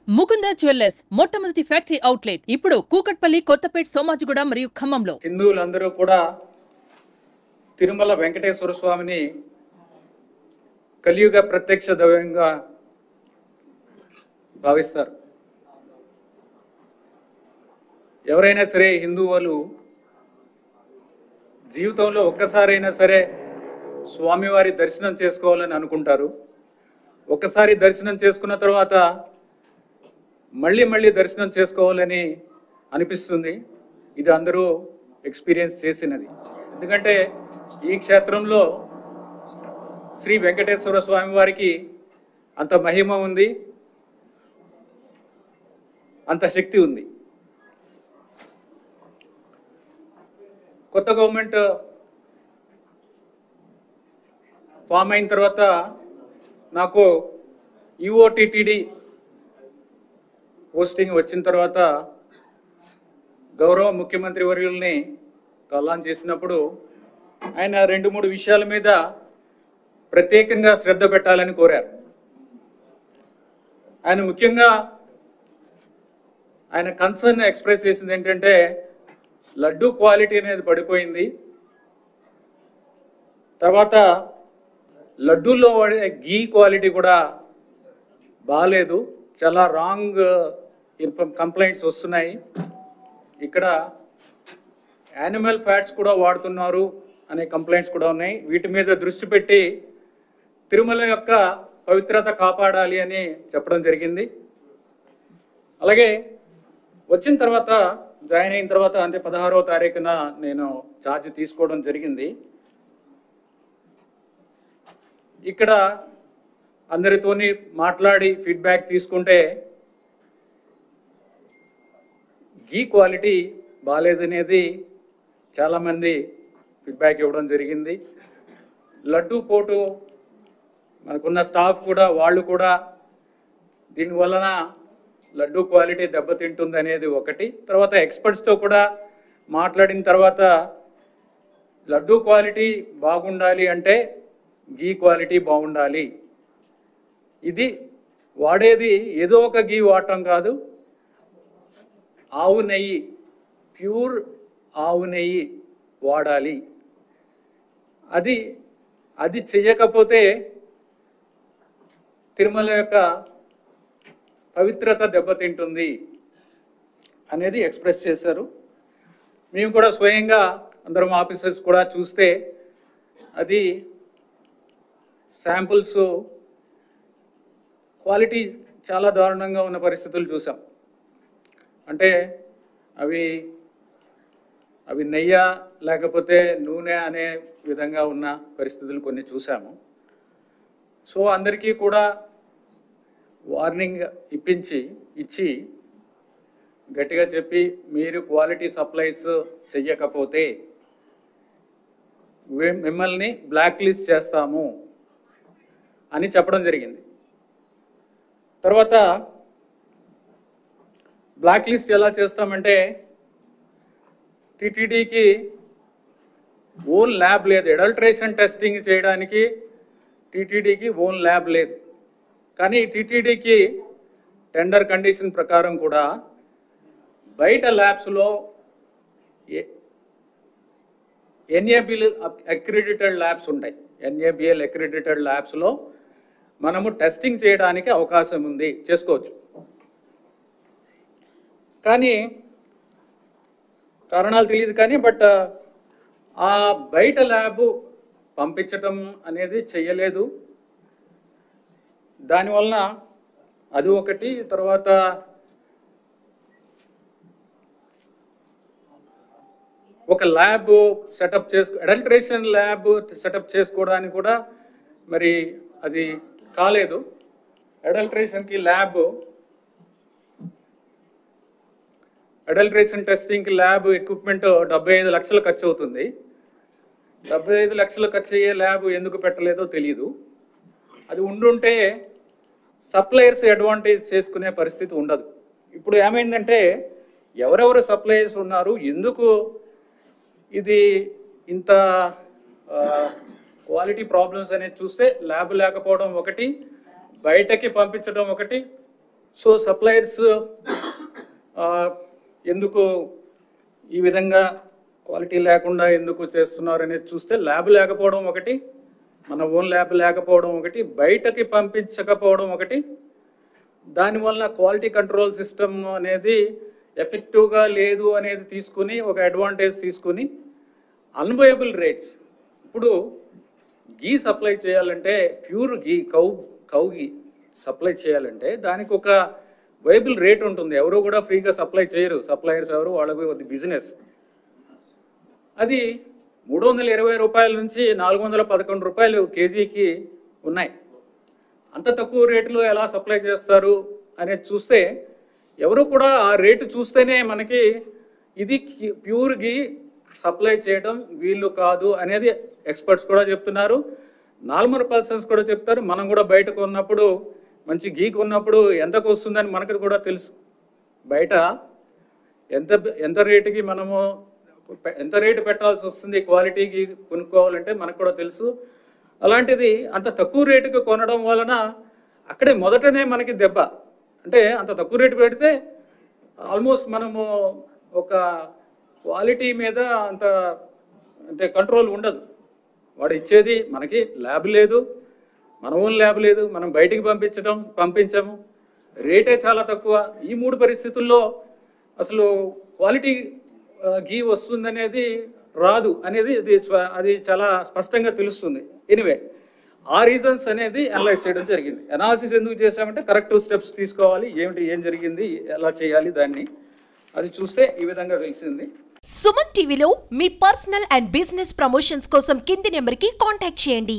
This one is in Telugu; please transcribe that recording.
ముకుంద జ్యువెల్లర్స్ మొట్టమొదటి ఫ్యాక్టరీ అవుట్లెట్ ఇప్పుడు కూకట్పల్లి, కొత్తపేట్, సోమాజిగూడ మరియు ఖమ్మంలో. హిందువులందరూ కూడా తిరుమల వెంకటేశ్వర స్వామిని కలియుగ ప్రత్యక్ష దైవంగా భావిస్తారు. ఎవరైనా సరే హిందువులు జీవితంలో ఒక్కసారైనా సరే స్వామివారి దర్శనం చేసుకోవాలని అనుకుంటారు. ఒక్కసారి దర్శనం చేసుకున్న తర్వాత మళ్ళీ మళ్ళీ దర్శనం చేసుకోవాలని అనిపిస్తుంది. ఇది అందరూ ఎక్స్పీరియన్స్ చేసినది. ఎందుకంటే ఈ క్షేత్రంలో శ్రీ వెంకటేశ్వర స్వామి వారికి అంత మహిమ ఉంది, అంత శక్తి ఉంది. కొత్త గవర్నమెంట్ ఫామ్ అయిన తర్వాత నాకు ఈఓటీటీడీ పోస్టింగ్ వచ్చిన తర్వాత గౌరవ ముఖ్యమంత్రి వర్యుల్ని కలాన్ చేసినప్పుడు ఆయన 2-3 విషయాల మీద ప్రత్యేకంగా శ్రద్ధ పెట్టాలని కోరారు. ఆయన ముఖ్యంగా ఆయన కన్సర్న్ ఎక్స్ప్రెస్ చేసింది ఏంటంటే లడ్డు క్వాలిటీ అనేది పడిపోయింది. తర్వాత లడ్డూలో వాడే గీ క్వాలిటీ కూడా బాగాలేదు, చాలా రాంగ్ కంప్లైంట్స్ వస్తున్నాయి. ఇక్కడ యానిమల్ ఫ్యాట్స్ కూడా వాడుతున్నారు అనే కంప్లైంట్స్ కూడా ఉన్నాయి. వీటి మీద దృష్టి పెట్టి తిరుమల యొక్క పవిత్రత కాపాడాలి అని చెప్పడం జరిగింది. అలాగే వచ్చిన తర్వాత జాయిన్ అయిన తర్వాత అంటే 16వ తారీఖున నేను ఛార్జ్ తీసుకోవడం జరిగింది. ఇక్కడ అందరితోని మాట్లాడి ఫీడ్బ్యాక్ తీసుకుంటే గీ క్వాలిటీ బాగాలేదనేది చాలామంది ఫీడ్బ్యాక్ ఇవ్వడం జరిగింది. లడ్డు పోటు మనకున్న స్టాఫ్ కూడా వాళ్ళు కూడా దీనివలన లడ్డు క్వాలిటీ దెబ్బతింటుంది అనేది ఒకటి. తర్వాత ఎక్స్పర్ట్స్తో కూడా మాట్లాడిన తర్వాత లడ్డు క్వాలిటీ బాగుండాలి అంటే గీ క్వాలిటీ బాగుండాలి. ఇది వాడేది ఏదో ఒక గీ వాడటం కాదు, ఆవు నెయ్యి, ప్యూర్ ఆవు నెయ్యి వాడాలి. అది చెయ్యకపోతే తిరుమల యొక్క పవిత్రత దెబ్బతింటుంది అనేది ఎక్స్ప్రెస్ చేశారు. మేము కూడా స్వయంగా అందరం ఆఫీసర్స్ కూడా చూస్తే అది శాంపుల్స్ క్వాలిటీ చాలా దారుణంగా ఉన్న పరిస్థితులు చూసాం. అంటే అవి నెయ్య లేకపోతే నూనె అనే విధంగా ఉన్న పరిస్థితులు కొన్ని చూసాము. సో అందరికీ కూడా వార్నింగ్ ఇచ్చి గట్టిగా చెప్పి మీరు క్వాలిటీ సప్లైస్ చెయ్యకపోతే మిమ్మల్ని బ్లాక్ లిస్ట్ చేస్తాము అని చెప్పడం జరిగింది. తర్వాత బ్లాక్ లిస్ట్ ఎలా చేస్తామంటే టీటీడీకి ఓన్ ల్యాబ్ లేదు, అడల్ట్రేషన్ టెస్టింగ్ చేయడానికి టీటీడీకి ఓన్ ల్యాబ్ లేదు. కానీ టీటీడీకి టెండర్ కండిషన్ ప్రకారం కూడా బయట ల్యాబ్స్లో ఎన్ఏబిఎల్ అక్రిడిటెడ్ ల్యాబ్స్ ఉంటాయి. ఎన్ఏబిఎల్ అక్రిడిటెడ్ ల్యాబ్స్లో మనము టెస్టింగ్ చేయడానికి అవకాశం ఉంది, చేసుకోవచ్చు. కానీ కారణాలు తెలియదు కానీ ఆ బయట ల్యాబ్ పంపించటం అనేది చెయ్యలేదు. దానివలన అది ఒకటి. తర్వాత ఒక ల్యాబ్ అడల్ట్రేషన్ ల్యాబ్ సెటప్ చేసుకోవడానికి కూడా మరి అది కాలేదు. అడల్ట్రేషన్కి అడల్ట్రేషన్ టెస్టింగ్కి ల్యాబ్ ఎక్విప్మెంట్ 75 లక్షలు ఖర్చు అవుతుంది. 75 లక్షలు ఖర్చు అయ్యే ల్యాబ్ ఎందుకు పెట్టలేదో తెలియదు. అది ఉండుంటే సప్లయర్స్ అడ్వాంటేజ్ చేసుకునే పరిస్థితి ఉండదు. ఇప్పుడు ఏమైందంటే ఎవరెవరు సప్లయర్స్ ఉన్నారు, ఎందుకు ఇది ఇంత క్వాలిటీ ప్రాబ్లమ్స్ అనేది చూస్తే ల్యాబ్ లేకపోవడం ఒకటి, బయటకి పంపించడం ఒకటి, సో సప్లయర్స్ ఎందుకు ఈ విధంగా క్వాలిటీ లేకుండా ఎందుకు చేస్తున్నారు అనేది చూస్తే ల్యాబ్ లేకపోవడం ఒకటి, మన ఓన్ ల్యాబ్ లేకపోవడం ఒకటి, బయటకి పంపించకపోవడం ఒకటి, దానివల్ల క్వాలిటీ కంట్రోల్ సిస్టమ్ అనేది ఎఫెక్టివ్గా లేదు అనేది తీసుకుని ఒక అడ్వాంటేజ్ తీసుకుని అన్వయబుల్ రేట్స్. ఇప్పుడు గీ సప్లై చేయాలంటే ప్యూర్ గీ కౌ గీ సప్లై చేయాలంటే దానికి ఒక వైబుల్ రేట్ ఉంటుంది. ఎవరు కూడా ఫ్రీగా సప్లై చేయరు, సప్లయర్స్ ఎవరు, వాళ్ళకి బిజినెస్. అది 320 రూపాయల నుంచి 411 రూపాయలు కేజీకి ఉన్నాయి. అంత తక్కువ రేటులో ఎలా సప్లై చేస్తారు అనేది చూస్తే ఎవరు కూడా ఆ రేటు చూస్తేనే మనకి ఇది ప్యూర్ గీ సప్లై చేయడం వీళ్ళు కాదు అనేది ఎక్స్పర్ట్స్ కూడా చెప్తున్నారు, నార్మల్ పర్సన్స్ కూడా చెప్తారు. మనం కూడా బయట కొన్నప్పుడు మంచి గీ కొన్నప్పుడు ఎంతకు వస్తుందని మనకు కూడా తెలుసు. బయట ఎంత రేటుకి మనము ఎంత రేటు పెట్టాల్సి వస్తుంది క్వాలిటీకి కొనుక్కోవాలంటే మనకు కూడా తెలుసు. అలాంటిది అంత తక్కువ రేటుకి కొనడం వలన అక్కడే మొదటనే మనకి దెబ్బ. అంటే అంత తక్కువ రేటు పెడితే ఆల్మోస్ట్ మనము ఒక క్వాలిటీ మీద అంత అంటే కంట్రోల్ ఉండదు. వాడు ఇచ్చేది మనకి ల్యాబ్ లేదు, మన ఓన్ ల్యాబ్ లేదు, మనం బయటికి పంపించము, రేటే చాలా తక్కువ. ఈ 3 పరిస్థితుల్లో అసలు క్వాలిటీ గీ వస్తుందనేది రాదు అనేది అది చాలా స్పష్టంగా తెలుస్తుంది. ఎనివే ఆ రీజన్స్ అనేది అనలైజ్ చేయడం జరిగింది. అనాలిసిస్ ఎందుకు చేసామంటే కరెక్టివ్ స్టెప్స్ తీసుకోవాలి, ఏం జరిగింది, ఎలా చేయాలి దాన్ని, అది చూస్తే ఈ విధంగా తెలిసింది. సుమన్ టీవీలో మీ పర్సనల్ అండ్ బిజినెస్ ప్రమోషన్స్ కోసం కింది నెంబర్కి కాంటాక్ట్ చేయండి.